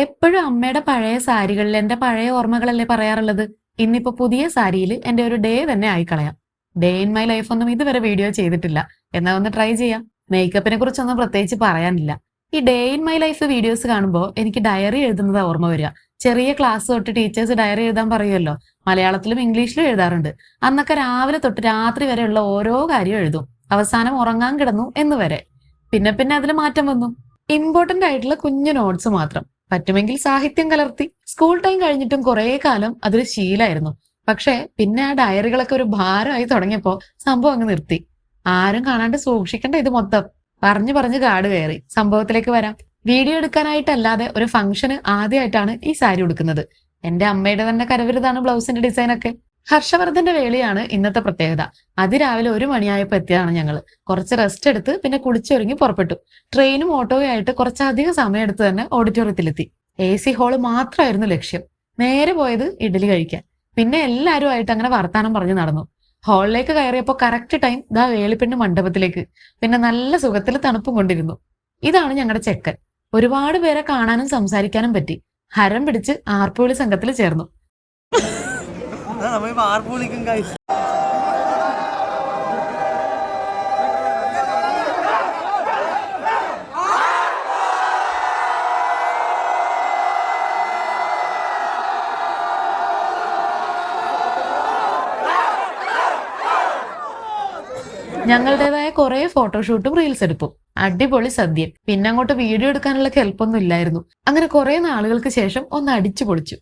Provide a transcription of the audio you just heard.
എപ്പോഴും അമ്മയുടെ പഴയ സാരികളിൽ എന്റെ പഴയ ഓർമ്മകളല്ലേ പറയാറുള്ളത്. ഇന്നിപ്പോ പുതിയ സാരിയിൽ എന്റെ ഒരു ഡേ തന്നെ ആയിക്കളയാം. ഡേ ഇൻ മൈ ലൈഫ് ഒന്നും ഇതുവരെ വീഡിയോ ചെയ്തിട്ടില്ല. എന്നാ ഒന്ന് ട്രൈ ചെയ്യാം. മേക്കപ്പിനെ കുറിച്ചൊന്നും പ്രത്യേകിച്ച് പറയാനില്ല. ഈ day in my life videos കാണുമ്പോൾ എനിക്ക് ഡയറി എഴുതുന്നത് ഓർമ്മ വരിക. ചെറിയ ക്ലാസ് തൊട്ട് ടീച്ചേഴ്സ് ഡയറി എഴുതാൻ പറയുമല്ലോ. മലയാളത്തിലും ഇംഗ്ലീഷിലും എഴുതാറുണ്ട്. അന്നൊക്കെ രാവിലെ തൊട്ട് രാത്രി വരെയുള്ള ഓരോ കാര്യം എഴുതും. അവസാനം ഉറങ്ങാൻ കിടന്നു എന്ന് വരെ. പിന്നെ പിന്നെ അതിൽ മാറ്റം വന്നു. ഇമ്പോർട്ടന്റ് ആയിട്ടുള്ള കുഞ്ഞു നോട്ട്സ് മാത്രം. പറ്റുമെങ്കിൽ സാഹിത്യം കലർത്തി. സ്കൂൾ ടൈം കഴിഞ്ഞിട്ടും കുറെ കാലം അതൊരു ശീലായിരുന്നു. പക്ഷെ പിന്നെ ആ ഡയറികളൊക്കെ ഒരു ഭാരമായി തുടങ്ങിയപ്പോ സംഭവം അങ്ങ് നിർത്തി. ആരും കാണാണ്ട് സൂക്ഷിക്കണ്ട ഇത് മൊത്തം. പറഞ്ഞു പറഞ്ഞ് കാട് കയറി. സംഭവത്തിലേക്ക് വരാം. വീഡിയോ എടുക്കാനായിട്ടല്ലാതെ ഒരു ഫംഗ്ഷന് ആദ്യമായിട്ടാണ് ഈ സാരി ഉടുക്കുന്നത്. എന്റെ അമ്മയുടെ തന്നെ കരവിരുതാണ് ബ്ലൗസിന്റെ ഡിസൈനൊക്കെ. ഹർഷവർദ്ധന്റെ വേളിയാണ് ഇന്നത്തെ പ്രത്യേകത. അതിരാവിലെ 1 മണിയായപ്പോ എത്തിയതാണ് ഞങ്ങള്. കുറച്ച് റെസ്റ്റ് എടുത്ത് പിന്നെ കുളിച്ചൊരുങ്ങി പുറപ്പെട്ടു. ട്രെയിനും ഓട്ടോയും ആയിട്ട് കുറച്ചധികം സമയം എടുത്ത് തന്നെ ഓഡിറ്റോറിയത്തിലെത്തി. AC ഹാള് മാത്രമായിരുന്നു ലക്ഷ്യം. നേരെ പോയത് ഇഡലി കഴിക്കാൻ. പിന്നെ എല്ലാവരും ആയിട്ട് അങ്ങനെ വർത്താനം പറഞ്ഞു നടന്നു. ഹാളിലേക്ക് കയറിയപ്പോ കറക്റ്റ് ടൈം ദാ വേളിപ്പെണ്ണ് മണ്ഡപത്തിലേക്ക്. പിന്നെ നല്ല സുഖത്തിൽ തണുപ്പും കൊണ്ടിരുന്നു. ഇതാണ് ഞങ്ങളുടെ ചെക്കൻ. ഒരുപാട് പേരെ കാണാനും സംസാരിക്കാനും പറ്റി. ഹരം പിടിച്ച് ആർപ്പുവിളി സംഘത്തിൽ ചേർന്നു. ഞങ്ങളുടേതായ കുറെ ഫോട്ടോഷൂട്ടും റീൽസ് എടുപ്പും. അടിപൊളി സദ്യയും. പിന്നെ അങ്ങോട്ട് വീഡിയോ എടുക്കാനുള്ള കെൽപ്പൊന്നും ഇല്ലായിരുന്നു. അങ്ങനെ കുറെ നാളുകൾക്ക് ശേഷം ഒന്ന് അടിച്ചു പൊളിച്ചു.